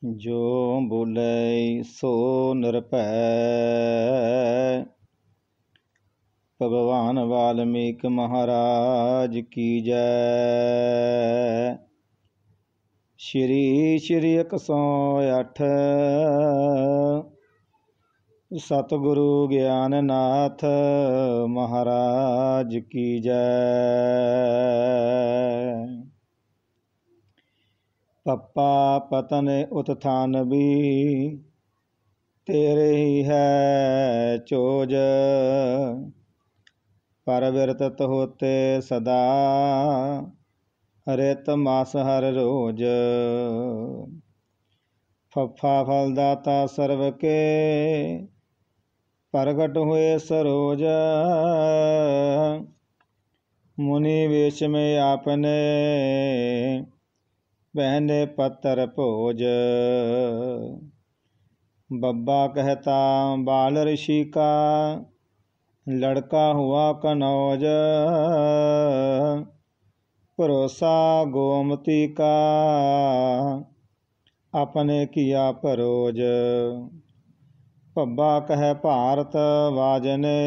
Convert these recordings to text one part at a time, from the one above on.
जो बोले सो निरभै। भगवान वाल्मीकि महाराज की जय। श्री श्री 108 सतगुरु ज्ञाननाथ महाराज की जय। पप्पा पतन उत्थान भी तेरे ही है चोज। पर विरतत होते सदा रित मास हर रोज। फफा फलदाता सर्व के प्रगट हुए सरोज। मुनि वेश में आपने पहने पत्थर भोज। बब्बा कहता बाल ऋषि का लड़का हुआ कनौज। भरोसा गोमती का अपने किया परोज। पब्बा कह भारत वाजने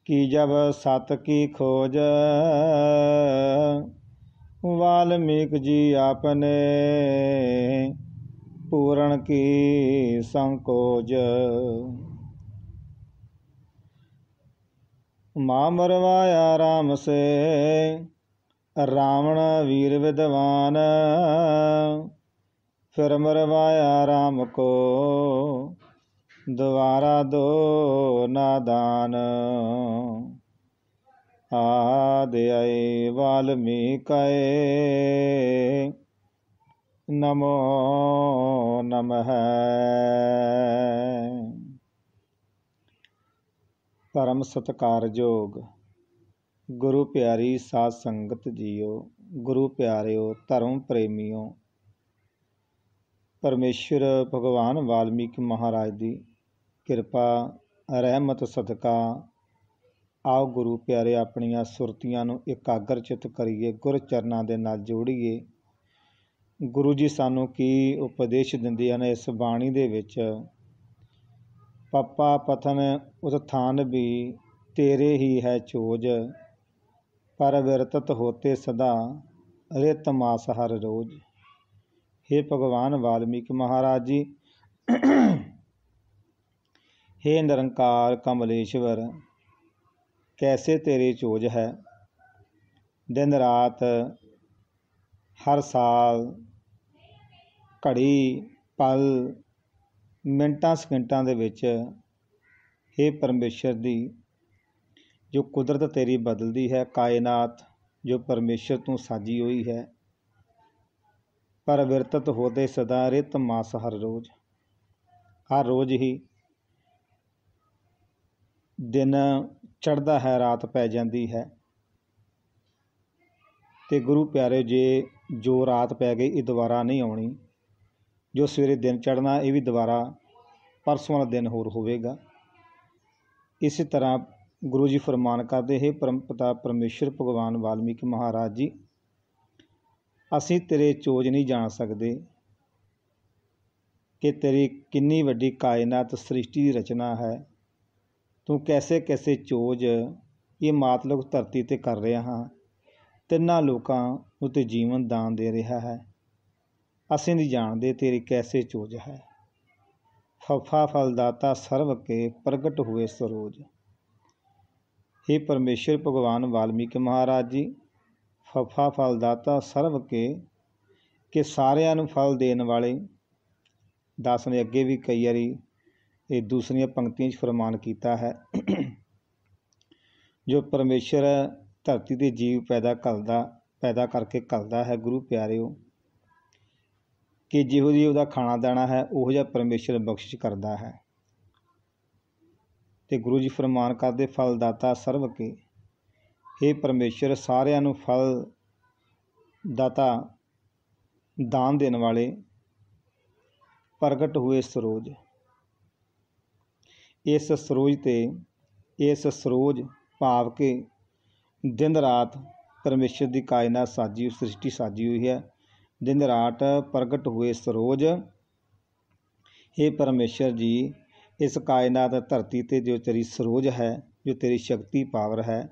की जब सत की खोज। वाल्मीकि जी आपने पूर्ण की संकोज। माँ मरवाया राम से रावण वीर विद्वान। फिर मरवाया राम को दोबारा दो नादान। आदि आए वाल्मीकि नमो नमः। परम सत्कारयोग गुरु प्यारी साध संगत जीओ, गुरु प्यारिओ, धर्म प्रेमियों, परमेश्वर भगवान वाल्मीकि महाराज की किरपा रहमत सदका आओ गुरु प्यारे अपनियां सुरतियां नूं एकाग्र चित करिए, गुर चरनां दे नाल जोड़िए। गुरु जी सानू की उपदेश दिंदे हन इस बाणी दे विच। पप्पा पथन उत्थान भी तेरे ही है चोज। पर विरतत होते सदा रित मास हर रोज। हे भगवान वाल्मीकि महाराज जी, हे निरंकार कमलेश्वर, कैसे तेरी चोज है। दिन रात हर साल घड़ी पल मिनटां सकिंटां दे विच हे परमेश्वर दी जो कुदरत तेरी बदलती है, कायनात जो परमेश्वर तू साजी हुई है। पर विरतत होते सदा रित मास हर रोज। हर रोज ही दिन चढ़दा है, रात पै जाती है। ते गुरु प्यारे जे जो रात पै गई ये दोबारा नहीं आउणी। जो सवेरे दिन चढ़ना ये भी दोबारा परसों वाला दिन होर होवेगा। इस तरह गुरु जी फरमान करते, हे परम पिता परमेश्वर भगवान वाल्मीकि महाराज जी, असीं तेरे चोज नहीं जान सकते कि तेरी किन्नी वड्डी कायनात सृष्टि की रचना है। तू कैसे कैसे चोज ये मातलुक धरती ते कर रहा हाँ। तिन्ना लोकां नूं ते जीवन दान दे रहा है। असीं नहीं जानते तेरी कैसे चोज है। फफा फलदाता सर्व के प्रगट हुए सरोज। हे परमेश्वर भगवान वाल्मीकि महाराज जी, फफा फलदाता सर्व के सारिਆਂ ਨੂੰ फल देने वाले। दस ने अगे भी कई बारी ये दूसरिया पंक्तियां फरमान किया है। जो परमेश्वर धरती के जीव पैदा करके घलदा है गुरु प्यारिओ, कि जिहो जी उहदा खाना दाना है उहो जिहा परमेश्वर बख्शिश करता है। तो गुरु जी फरमान करते फलदाता सर्व के, हे परमेश्वर सारिਆਂ ਨੂੰ फल दाता दान देने वाले प्रगट हुए सरोज। इस सरोज ते इस सरोज भाव के दिन रात परमेश्वर की कायनात साजी सृष्टि साजी हुई है। दिन रात प्रगट हुए सरोज। हे परमेश्वर जी, इस कायनात धरती ते जो तेरी सरोज है, जो तेरी शक्ति पावर है,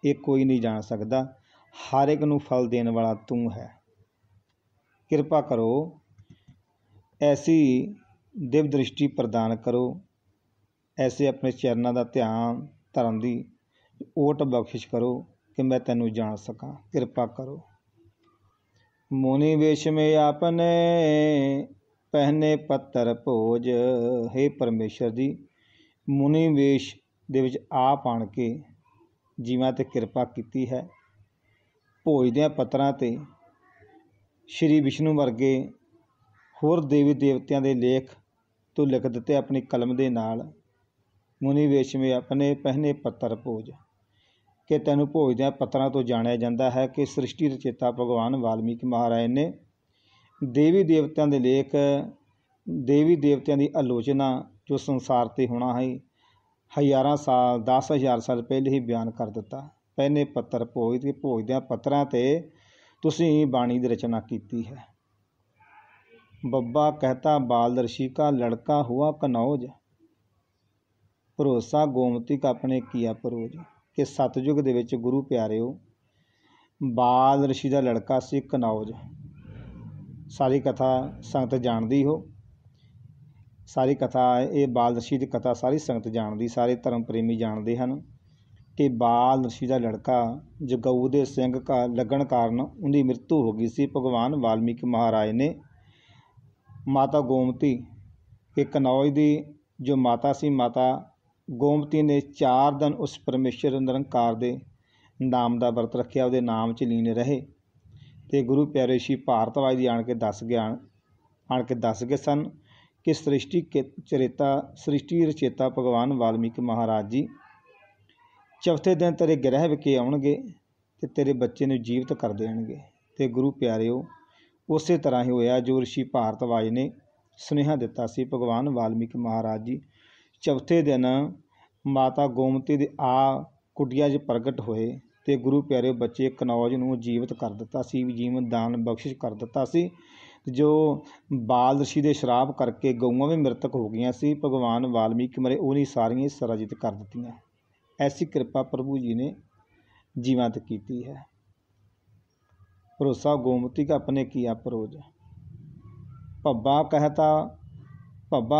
ये कोई नहीं जान सकता। हर एक नूं फल देने वाला तू है। किरपा करो, ऐसी दिव्य दृष्टि प्रदान करो, ऐसे अपने चरणों का ध्यान धरन की ओट बख्शिश करो कि मैं तैनूं जान सकां। किरपा करो। मुनि वेश में आपने पहने पत्थर भोज। हे परमेश्वर जी, मुनि वेश दे विच आप आण के जीवां ते किरपा कीती है। भोज दियां पत्तरां ते श्री विष्णु वर्गे होर देवी देवतियां दे लेख तो लिख दिते अपनी कलम दे नाल। मुनि वेश में अपने पहने पत्थर भोज कि तैनूं भोज दियां पत्तरां तो जाणिया जांदा है कि सृष्टि रचेता भगवान वाल्मीकि महाराज ने देवी देवतियां दे लेख, देवी देवतियां दी आलोचना जो संसार ते होना है, हज़ारां साल 10,000 साल पहले ही बयान कर दिता। पहने पत्थर भोज के भोज दियां पत्तरां ते तुसीं बाणी दी रचना कीती है। बब्बा कहता बाल ऋषि का लड़का हुआ कनौज। भरोसा गोमती का अपने किया परोज। कि सतयुग दे विच गुरु प्यारिओ बाल ऋषि का लड़का सी कनौज। सारी कथा संगत जानदी हो। सारी कथा ये बाल ऋषि की कथा सारी संगत जानदी, सारे धर्म प्रेमी जानते हैं कि बाल ऋषि का लड़का जो गऊ के सिंग का लगन कारण उनकी मृत्यु हो गई सी। भगवान वाल्मीकि महाराज ने माता गोमती के कनौज की जो माता सी, माता गोमती ने 4 दिन उस परमेश्वर निरंकार के नाम का व्रत रखिया, उसदे नाम च लीन रहे। तो गुरु प्यारे श्री भारतवाज जी आण के दस गए सन कि सृष्टि रचेता भगवान वाल्मीकि महाराज जी चौथे दिन तेरे गृह विखे आउणगे ते तेरे बच्चे नूं जीवित कर देणगे। ते गुरु प्यारिओ उस तरह ही होया जो ऋषि भारतवाज ने सुनेहा दिता सी। भगवान वाल्मीकि महाराज जी चौथे दिन माता गोमती दे कुटिया च प्रगट होए ते गुरु प्यारे बच्चे कनौज नूं जीवित कर दिता सी, जीवन दान बख्शिश कर दिता सी। जो बाल ऋषि के श्राप करके गऊआं भी मृतक हो गई सी, भगवान वाल्मीकि मरे उन्हीं सारियां सराजित कर दित्तियां। ऐसी कृपा प्रभु जी ने जीवां ते कीती है। भरोसा गोमती का अपने किया परोज। भब्बा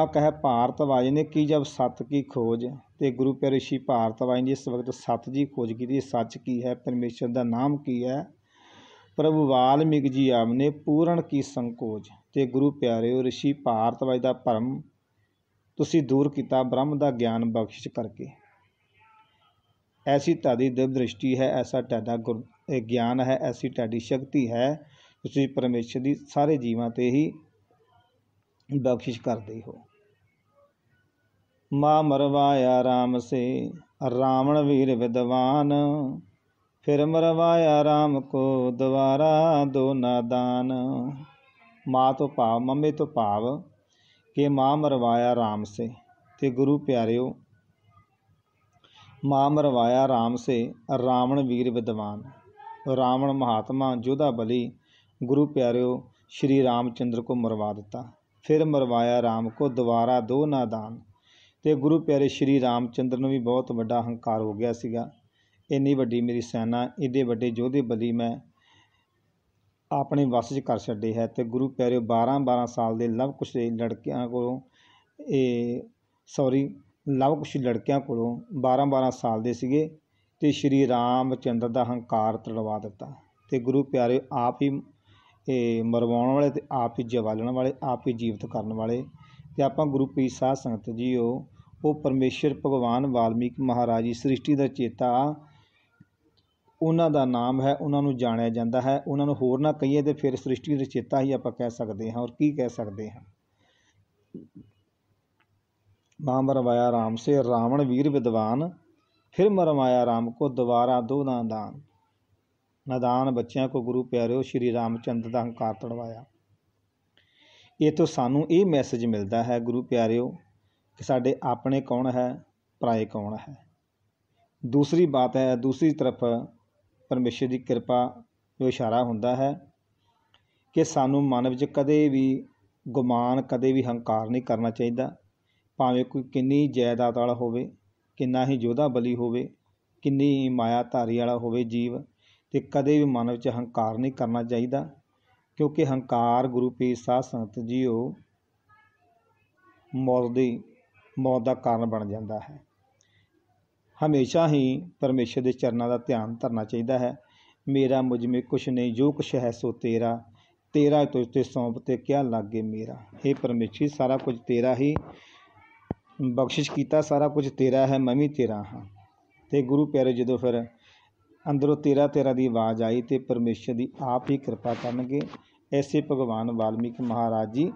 कह भारतवाज ने की जब सत की खोज। ते गुरु प्यारे श्री भारतवाज ने इस वक्त सत की खोज की। सच की है, परमेश्वर का नाम की है। प्रभु वाल्मीकि जी आपने पूर्ण की संकोच। ते गुरु प्यारे ऋषि भारतवाज का भरम तुसी दूर किया ब्रह्म का ज्ञान बख्शिश करके। ऐसी तुहाडी दिव्य दृष्टि है, ऐसा तुहाडा ज्ञान है, ऐसी तुहाडी शक्ति है, तुसी परमेश्वर की सारे जीवां ते ही बख्शिश करते हो। माँ मरवाया राम से रावण वीर विद्वान, फिर मरवाया राम को दोबारा दो नादान। माँ तो भाव मम्मे तो भाव कि माँ मरवाया राम से। ते गुरु प्यारिओ माँ मरवाया राम से रावण वीर विद्वान। रावण महात्मा जोधा बलि गुरु प्यारिओ श्री रामचंद्र को मरवा दिता। फिर मरवाया राम को दोबारा दो नादान। तो गुरु प्यारे श्री रामचंद्र नूं भी बहुत वड्डा हंकार हो गया सीगा। इन्नी वड्डी मेरी सेना, एडे वड्डे जोधे बली मैं अपने वस च कर छड्डे है। तो गुरु प्यारे 12-12 साल के लव कुश लड़कियां कोलों लव कुश लड़कियां कोलों 12-12 साल के सीगे ते श्री रामचंद्र का हंकार तड़वा दिता। तो गुरु प्यारे आप ही मरवाउण वाले, तो आप ही जवालण वाले, आप ही जीवित करने वाले। तो आपां गुरु पीर साध संगत जीओ वो परमेश्वर भगवान वाल्मीकि महाराज जी सृष्टि का चेता, उन्हां दा नाम है, उन्होंने जानिया जाता है। उन्होंने होर ना कहीए तो फिर सृष्टि का चेता ही आप कह सकते हैं। और की कह सकते हैं। माँ मरवाया राम से रावण वीर विद्वान, फिर मरवाया राम को दोबारा दो नादान। नादान बच्चों को गुरु प्यारे श्री रामचंद्र का हंकार तड़वाया। ये तो सानू ये मैसेज मिलता है गुरु प्यारिओ कि साडे अपने कौन है, पराए कौन है। दूसरी बात है, दूसरी तरफ परमेश्वर की कृपा जो इशारा होंदा है कि सानू मन विच कदे भी गुमान, कदे भी हंकार नहीं करना चाहिए। भावें कोई किन्नी जायदाद वाला होवे, किन्ना ही योधा बली होवे, किन्नी ही मायाधारी वाला होवे जीव, ते कदे भी मन विच हंकार नहीं करना चाहिए, क्योंकि हंकार गुरु पीर साध संगत जीओ मौत का कारण बन जाता है। हमेशा ही परमेश्वर के चरणों का ध्यान धरना चाहिए है। मेरा मुझ में कुछ नहीं, जो कुछ है सो तेरा, तेरा तुझते सौंपते क्या लागे मेरा। हे परमेश्वर, सारा कुछ तेरा ही बख्शिश किया, सारा कुछ तेरा है, मैं भी तेरा हाँ। तो गुरु प्यारे जो फिर अंदरों तेरा तेरा की आवाज़ आई तो परमेश्वर की आप ही कृपा करनगे। ऐसे भगवान वाल्मीकि महाराज जी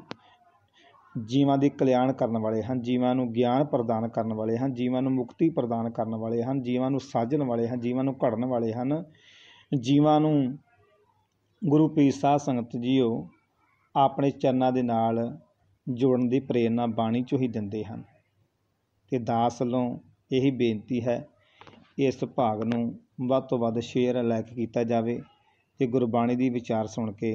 जीवां दी कल्याण करन वाले हैं, जीवां नूं ज्ञान प्रदान करन वाले हैं, जीवां नूं मुक्ति प्रदान करन वाले हैं, जीवां नूं साजन वाले हैं, जीवां नूं घड़न वाले हैं, जीवां नूं गुरु पीर साध संगत जीओ अपने चरनां दे नाल जोड़न दी प्रेरणा बाणी चों ही दिंदे हन। ते दास वल्लों यही बेनती है, इस भाग नूं वध तों वध शेयर लाइक कीता जावे ते गुरबाणी दी विचार सुण के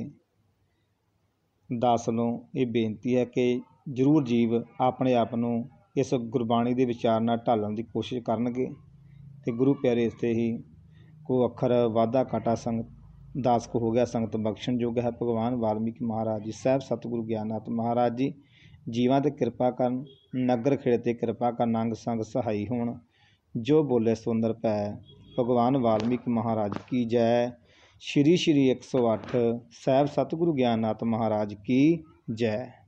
दास वल्लों ये बेनती है कि जरूर जीव अपने आप नूं इस गुरबाणी दे विचार नाल ढालण दी कोशिश करनगे ते गुरु प्यारे इसे ही को अखर वाधा घाटा संगत दास को हो गया संगत बख्शण योग है। भगवान वाल्मीकि महाराज जी साहब सतगुरु ज्ञाननाथ महाराज जी जीवां ते कृपा करन, नगर खेड़े ते कृपा कर, नंग संग सहाई होण, जो बोले सुंदर पै। भगवान वाल्मीकि महाराज की जय। श्री श्री 108 साहब सतगुरु ज्ञाननाथ महाराज की जय।